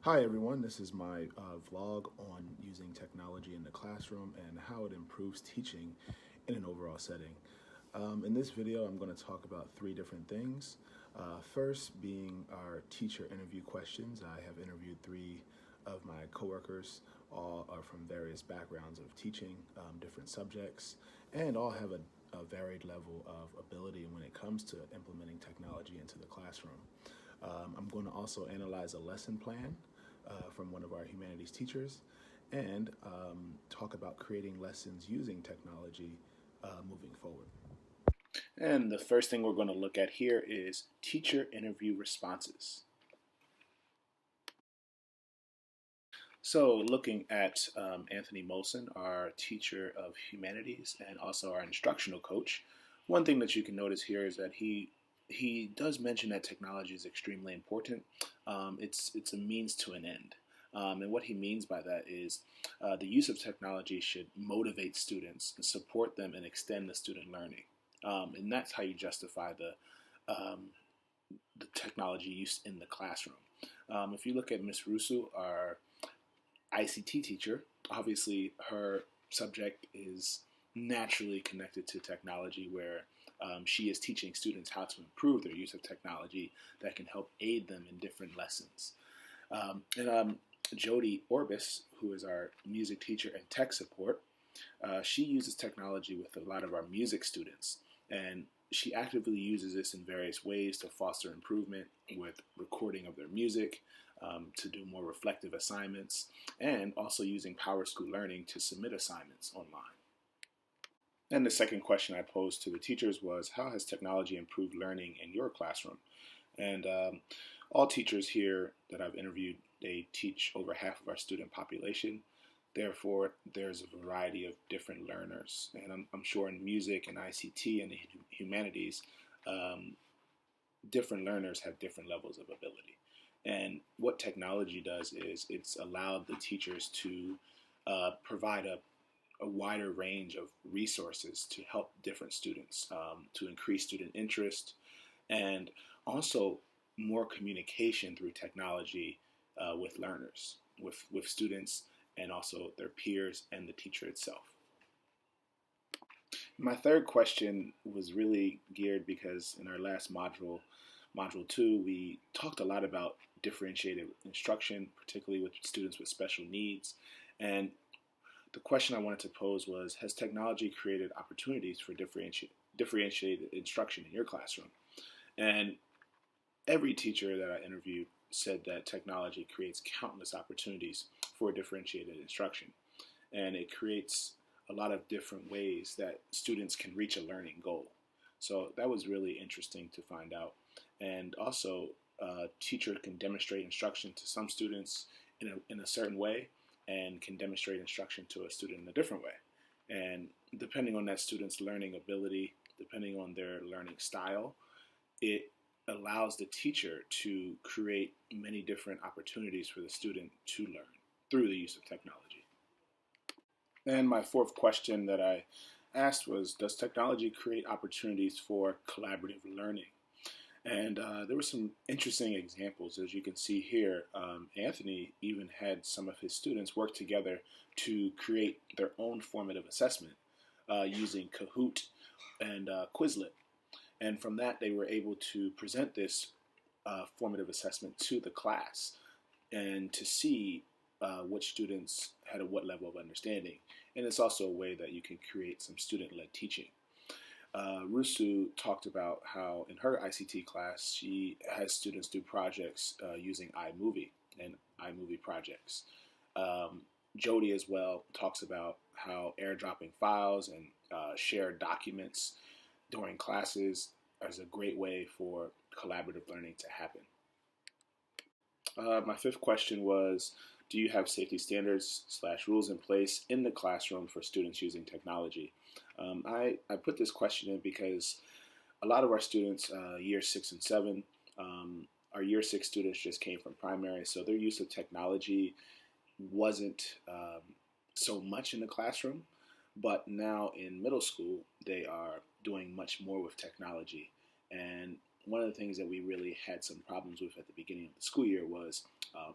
Hi everyone, this is my vlog on using technology in the classroom and how it improves teaching in an overall setting. In this video, I'm going to talk about three different things. First being our teacher interview questions. I have interviewed three of my coworkers, all are from various backgrounds of teaching different subjects, and all have a varied level of ability when it comes to implementing technology into the classroom. I'm going to also analyze a lesson plan from one of our humanities teachers and talk about creating lessons using technology moving forward. And the first thing we're going to look at here is teacher interview responses. So looking at Anthony Molson, our teacher of humanities and also our instructional coach, one thing that you can notice here is that he does mention that technology is extremely important. It's a means to an end. And what he means by that is the use of technology should motivate students and support them and extend the student learning. And that's how you justify the technology use in the classroom. If you look at Miss Rusu, our ICT teacher, obviously her subject is naturally connected to technology, where she is teaching students how to improve their use of technology that can help aid them in different lessons. And Jody Orbis, who is our music teacher and tech support, she uses technology with a lot of our music students, and she actively uses this in various ways to foster improvement with recording of their music, to do more reflective assignments, and also using PowerSchool Learning to submit assignments online. And the second question I posed to the teachers was, how has technology improved learning in your classroom? And all teachers here that I've interviewed, they teach over half of our student population. Therefore, there's a variety of different learners. And I'm sure in music and ICT and the humanities, um, different learners have different levels of ability. And what technology does is it's allowed the teachers to provide a wider range of resources to help different students, to increase student interest, and also more communication through technology with learners, with students, and also their peers and the teacher itself. My third question was really geared because in our last module, Module 2, we talked a lot about differentiated instruction, particularly with students with special needs. And the question I wanted to pose was, has technology created opportunities for differentiated instruction in your classroom? And every teacher that I interviewed said that technology creates countless opportunities for differentiated instruction. And it creates a lot of different ways that students can reach a learning goal. So that was really interesting to find out. And also, a teacher can demonstrate instruction to some students in a certain way and can demonstrate instruction to a student in a different way. And depending on that student's learning ability, depending on their learning style, it allows the teacher to create many different opportunities for the student to learn through the use of technology. And my fourth question that I asked was, does technology create opportunities for collaborative learning? And there were some interesting examples. As you can see here, Anthony even had some of his students work together to create their own formative assessment using Kahoot and Quizlet. And from that, they were able to present this formative assessment to the class and to see which students had what level of understanding. And it's also a way that you can create some student-led teaching. Rusu talked about how in her ICT class, she has students do projects using iMovie and iMovie projects. Jody as well talks about how airdropping files and shared documents during classes is a great way for collaborative learning to happen. My fifth question was, do you have safety standards slash rules in place in the classroom for students using technology? I put this question in because a lot of our students, year 6 and 7, our year 6 students just came from primary, so their use of technology wasn't so much in the classroom. But now in middle school, they are doing much more with technology. And one of the things that we really had some problems with at the beginning of the school year was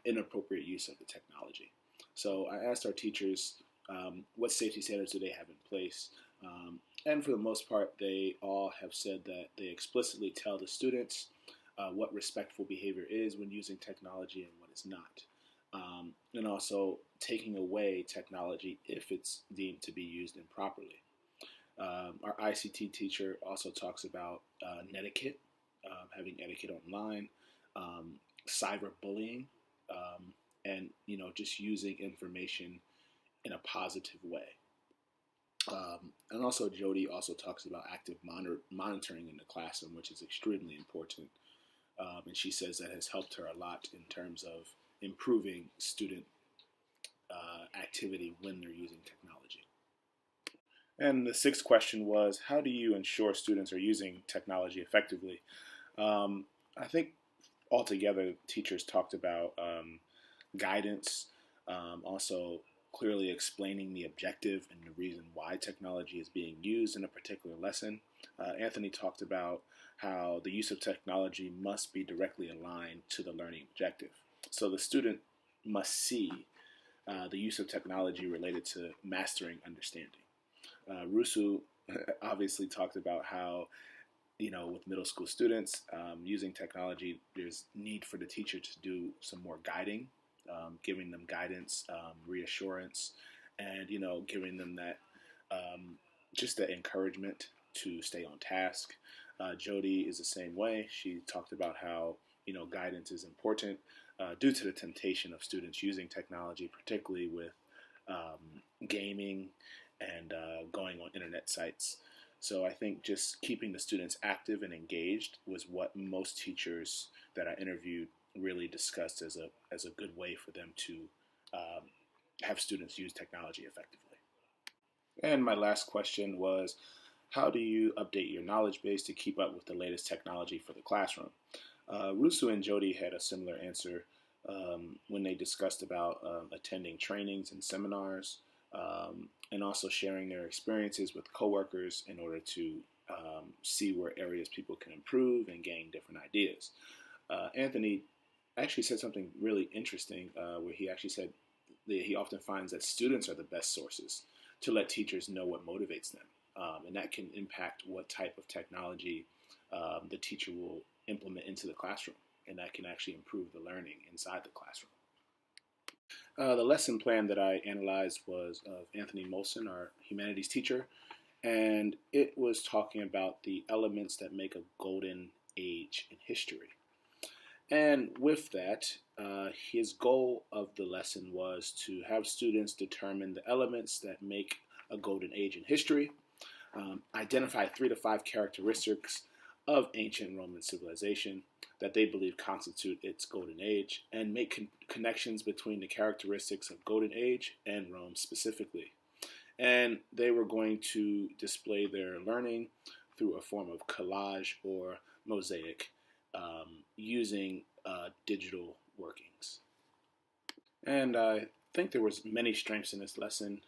inappropriate use of the technology. So I asked our teachers what safety standards do they have in place. And for the most part, they all have said that they explicitly tell the students what respectful behavior is when using technology and what is not. And also taking away technology if it's deemed to be used improperly. Our ICT teacher also talks about netiquette, having etiquette online, cyberbullying, and just using information in a positive way. And also, Jody also talks about active monitoring in the classroom, which is extremely important. And she says that has helped her a lot in terms of improving student activity when they're using technology. And the sixth question was, how do you ensure students are using technology effectively? I think altogether, teachers talked about guidance, also clearly explaining the objective and the reason why technology is being used in a particular lesson. Anthony talked about how the use of technology must be directly aligned to the learning objective. So the student must see the use of technology related to mastering understanding. Rusu obviously talked about how, with middle school students using technology, there's need for the teacher to do some more guiding, giving them guidance, reassurance, and, giving them that just the encouragement to stay on task. Jody is the same way. She talked about how, guidance is important due to the temptation of students using technology, particularly with gaming and going on internet sites. So I think just keeping the students active and engaged was what most teachers that I interviewed really discussed as a good way for them to have students use technology effectively. And my last question was, how do you update your knowledge base to keep up with the latest technology for the classroom? Rusu and Jody had a similar answer when they discussed about attending trainings and seminars, and also sharing their experiences with coworkers in order to see where areas people can improve and gain different ideas. Anthony actually said something really interesting where he actually said that he often finds that students are the best sources to let teachers know what motivates them. And that can impact what type of technology the teacher will implement into the classroom. And that can actually improve the learning inside the classroom. The lesson plan that I analyzed was of Anthony Molson, our humanities teacher, and it was talking about the elements that make a golden age in history. And with that, his goal of the lesson was to have students determine the elements that make a golden age in history, identify 3 to 5 characteristics of ancient Roman civilization that they believe constitute its golden age, and make connections between the characteristics of golden age and Rome specifically. And they were going to display their learning through a form of collage or mosaic using digital workings. And I think there was many strengths in this lesson.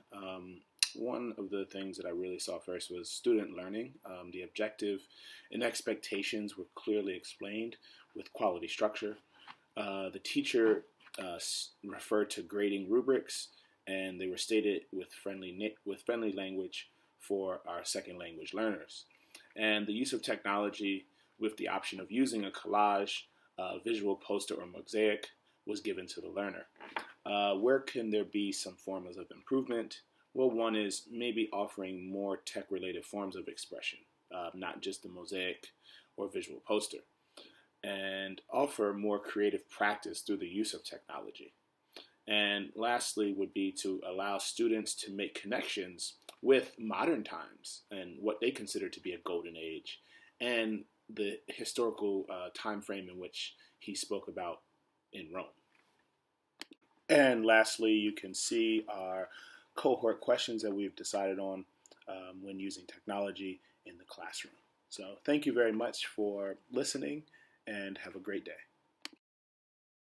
One of the things that I really saw first was student learning. The objective and expectations were clearly explained with quality structure. The teacher referred to grading rubrics, and they were stated with friendly language for our second language learners. And the use of technology with the option of using a collage, visual poster, or mosaic was given to the learner. Where can there be some forms of improvement? Well, one is maybe offering more tech-related forms of expression, not just the mosaic or visual poster, and offer more creative practice through the use of technology. And lastly would be to allow students to make connections with modern times and what they consider to be a golden age, and the historical time frame in which he spoke about in Rome. And lastly, you can see our cohort questions that we've decided on when using technology in the classroom. So thank you very much for listening, and have a great day.